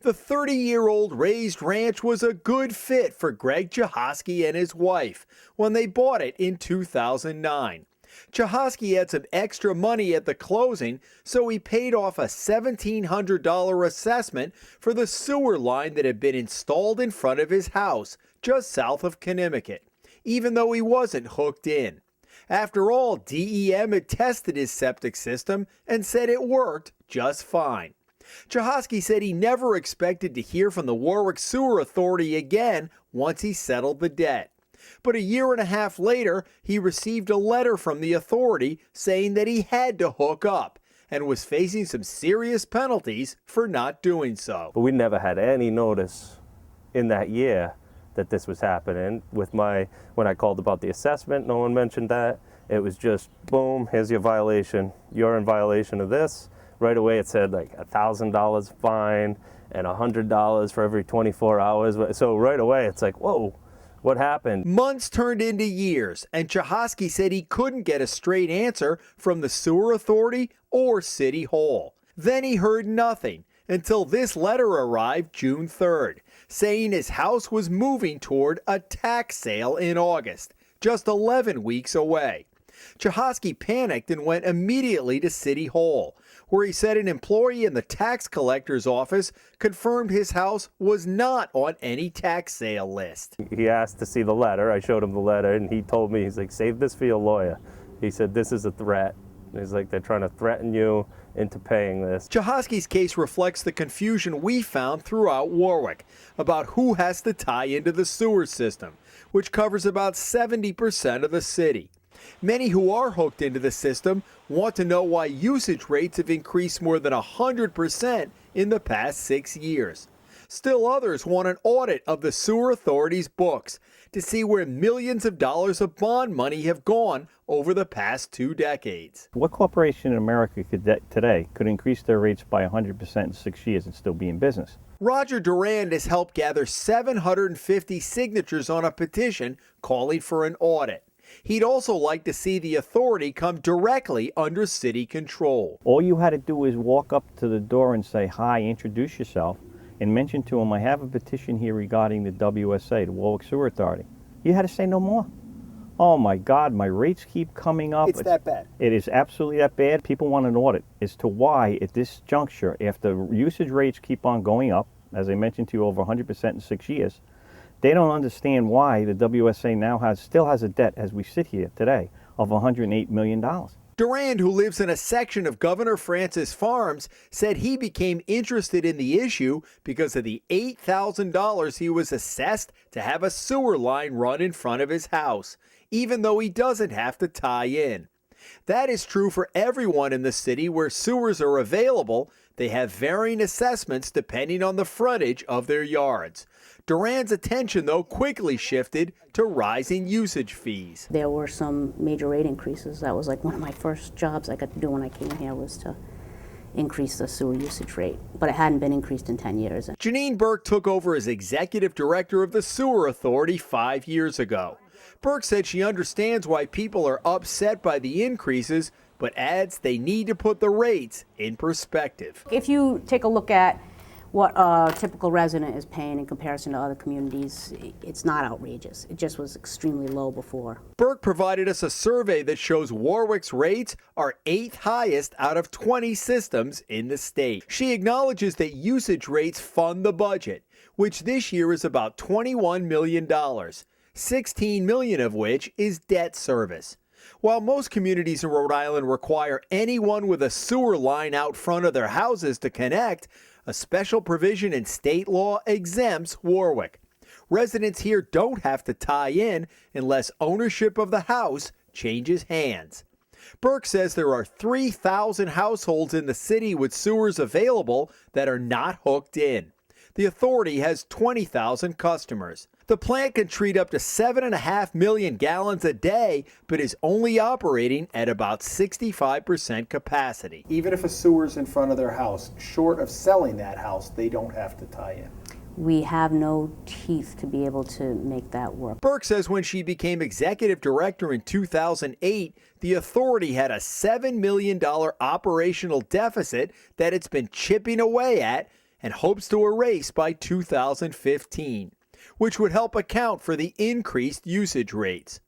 The 30-year-old raised ranch was a good fit for Greg Chahosky and his wife when they bought it in 2009. Chahosky had some extra money at the closing, so he paid off a $1,700 assessment for the sewer line that had been installed in front of his house just south of Conimicut, even though he wasn't hooked in. After all, DEM had tested his septic system and said it worked just fine. Chahosky said he never expected to hear from the Warwick Sewer Authority again once he settled the debt. But a year and a half later, he received a letter from the authority saying that he had to hook up and was facing some serious penalties for not doing so. But we never had any notice in that year that this was happening. When I called about the assessment, no one mentioned that. It was just, boom, here's your violation. You're in violation of this. Right away it said like $1,000 fine and $100 for every 24 hours. So right away it's like, whoa, what happened? Months turned into years, and Chahosky said he couldn't get a straight answer from the sewer authority or City Hall. Then he heard nothing until this letter arrived June 3rd, saying his house was moving toward a tax sale in August, just 11 weeks away. Chahosky panicked and went immediately to City Hall, where he said an employee in the tax collector's office confirmed his house was not on any tax sale list. He asked to see the letter. I showed him the letter, and he told me, he's like, save this for your lawyer. He said, this is a threat. He's like, they're trying to threaten you into paying this. Chahosky's case reflects the confusion we found throughout Warwick about who has to tie into the sewer system, which covers about 70% of the city. Many who are hooked into the system want to know why usage rates have increased more than 100% in the past 6 years. Still others want an audit of the sewer authority's books to see where millions of dollars of bond money have gone over the past 2 decades. What corporation in America today could increase their rates by 100% in 6 years and still be in business? Roger Durand has helped gather 750 signatures on a petition calling for an audit. He'd also like to see the authority come directly under city control. All you had to do is walk up to the door and say, hi, introduce yourself, and mention to him, I have a petition here regarding the WSA, the Warwick Sewer Authority. You had to say no more. Oh my God, my rates keep coming up. It's that bad. It is absolutely that bad. People want an audit as to why at this juncture, after usage rates keep on going up, as I mentioned to you, over 100% in 6 years, they don't understand why the WSA now still has a debt, as we sit here today, of $108 million. Durand, who lives in a section of Governor Francis Farms, said he became interested in the issue because of the $8,000 he was assessed to have a sewer line run in front of his house, even though he doesn't have to tie in. That is true for everyone in the city where sewers are available. They have varying assessments depending on the frontage of their yards. Durand's attention, though, quickly shifted to rising usage fees. There were some major rate increases. That was like one of my first jobs I got to do when I came here, was to increase the sewer usage rate. But it hadn't been increased in 10 years. Janine Burke took over as executive director of the Sewer Authority 5 years ago. Burke said she understands why people are upset by the increases, but adds they need to put the rates in perspective. If you take a look at what a typical resident is paying in comparison to other communities, it's not outrageous. It just was extremely low before. Burke provided us a survey that shows Warwick's rates are 8th highest out of 20 systems in the state. She acknowledges that usage rates fund the budget, which this year is about $21 million, $16 million of which is debt service. While most communities in Rhode Island require anyone with a sewer line out front of their houses to connect, a special provision in state law exempts Warwick. Residents here don't have to tie in unless ownership of the house changes hands. Burke says there are 3,000 households in the city with sewers available that are not hooked in. The authority has 20,000 customers. The plant can treat up to 7.5 million gallons a day, but is only operating at about 65% capacity. Even if a sewer's in front of their house, short of selling that house, they don't have to tie in. We have no teeth to be able to make that work. Burke says when she became executive director in 2008, the authority had a $7 million operational deficit that it's been chipping away at, and hopes to erase by 2015, which would help account for the increased usage rates.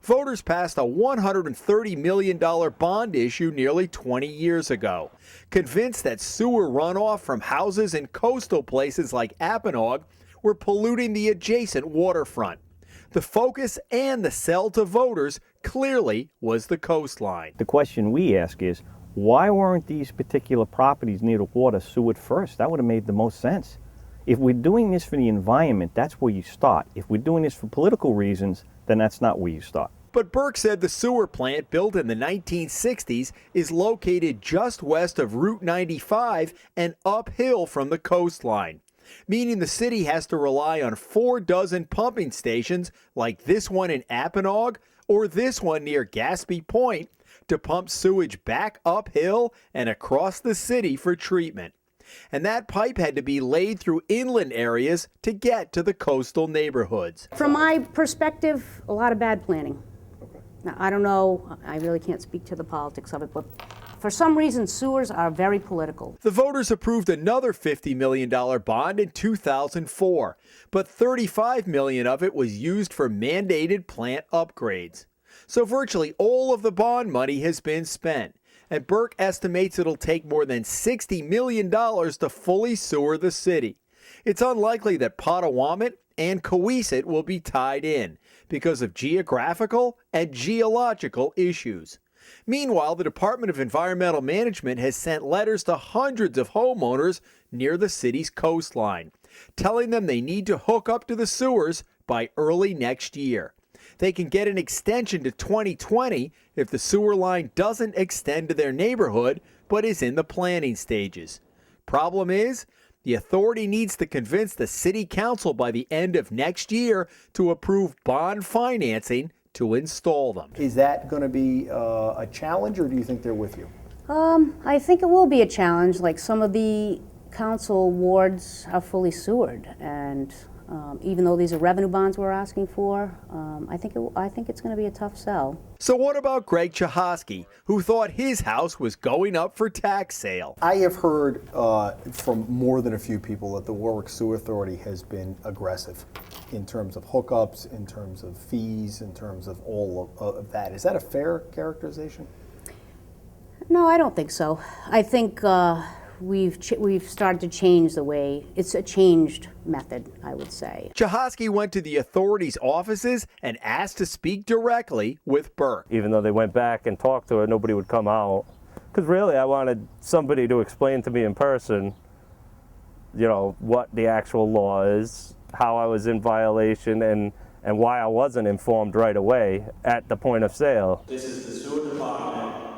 Voters passed a $130 million bond issue nearly 20 years ago, convinced that sewer runoff from houses in coastal places like Apponaug were polluting the adjacent waterfront. The focus and the sell to voters clearly was the coastline. The question we ask is, why weren't these particular properties near the water sewered first? That would have made the most sense. If we're doing this for the environment, that's where you start. If we're doing this for political reasons, then that's not where you start. But Burke said the sewer plant, built in the 1960s, is located just west of Route 95 and uphill from the coastline, meaning the city has to rely on 4 dozen pumping stations like this one in Apponaug or this one near Gaspee Point to pump sewage back uphill and across the city for treatment. And that pipe had to be laid through inland areas to get to the coastal neighborhoods. From my perspective, a lot of bad planning. Now, I don't know, I really can't speak to the politics of it, but for some reason, sewers are very political. The voters approved another $50 million bond in 2004, but $35 million of it was used for mandated plant upgrades. So virtually all of the bond money has been spent, and Burke estimates it'll take more than $60 million to fully sewer the city. It's unlikely that Potawatomi and Cohasset will be tied in because of geographical and geological issues. Meanwhile, the Department of Environmental Management has sent letters to hundreds of homeowners near the city's coastline, telling them they need to hook up to the sewers by early next year. They can get an extension to 2020 if the sewer line doesn't extend to their neighborhood but is in the planning stages. Problem is, the authority needs to convince the city council by the end of next year to approve bond financing to install them. Is that going to be a challenge, or do you think they're with you? I think it will be a challenge. Like, some of the council wards are fully sewered, and even though these are revenue bonds we're asking for, I think it's going to be a tough sell. So what about Greg Chahosky, who thought his house was going up for tax sale? I have heard from more than a few people that the Warwick Sewer Authority has been aggressive in terms of hookups, in terms of fees, in terms of all of that. Is that a fair characterization? No, I don't think so. I think we've started to change the way, it's a changed method, I would say. Chahosky went to the authority's offices and asked to speak directly with Burke. Even though they went back and talked to her, nobody would come out. Because really, I wanted somebody to explain to me in person, you know, what the actual law is, how I was in violation, and why I wasn't informed right away at the point of sale. This is the sewer department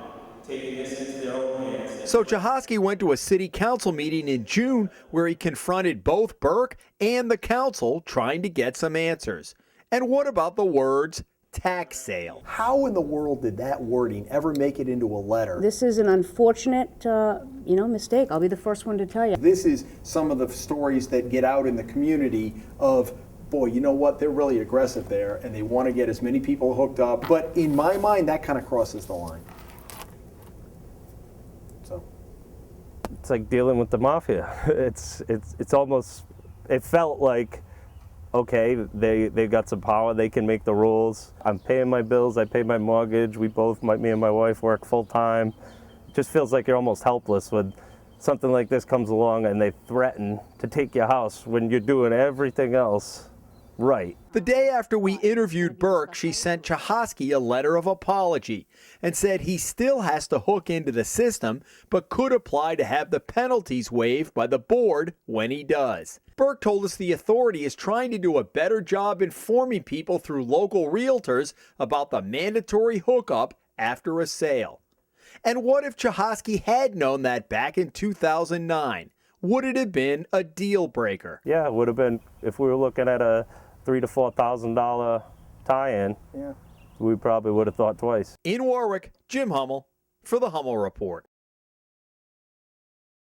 taking this into their own hands. So Chahosky went to a city council meeting in June where he confronted both Burke and the council trying to get some answers. And what about the words tax sale? How in the world did that wording ever make it into a letter? This is an unfortunate, mistake. I'll be the first one to tell you. This is some of the stories that get out in the community of, boy, you know what, they're really aggressive there and they want to get as many people hooked up. But in my mind, that kind of crosses the line. So It's like dealing with the mafia. It's almost, it felt like, okay, they got some power, they can make the rules. I'm paying my bills, I pay my mortgage, me and my wife work full time. It just feels like you're almost helpless when something like this comes along and they threaten to take your house when you're doing everything else right. The day after we interviewed Burke, she sent Chahosky a letter of apology and said he still has to hook into the system, but could apply to have the penalties waived by the board when he does. Burke told us the authority is trying to do a better job informing people through local realtors about the mandatory hookup after a sale. And what if Chahosky had known that back in 2009? Would it have been a deal breaker? Yeah, it would have been, if we were looking at a $3,000 to $4,000 tie-in, we probably would have thought twice. In Warwick, Jim Hummel for the Hummel Report.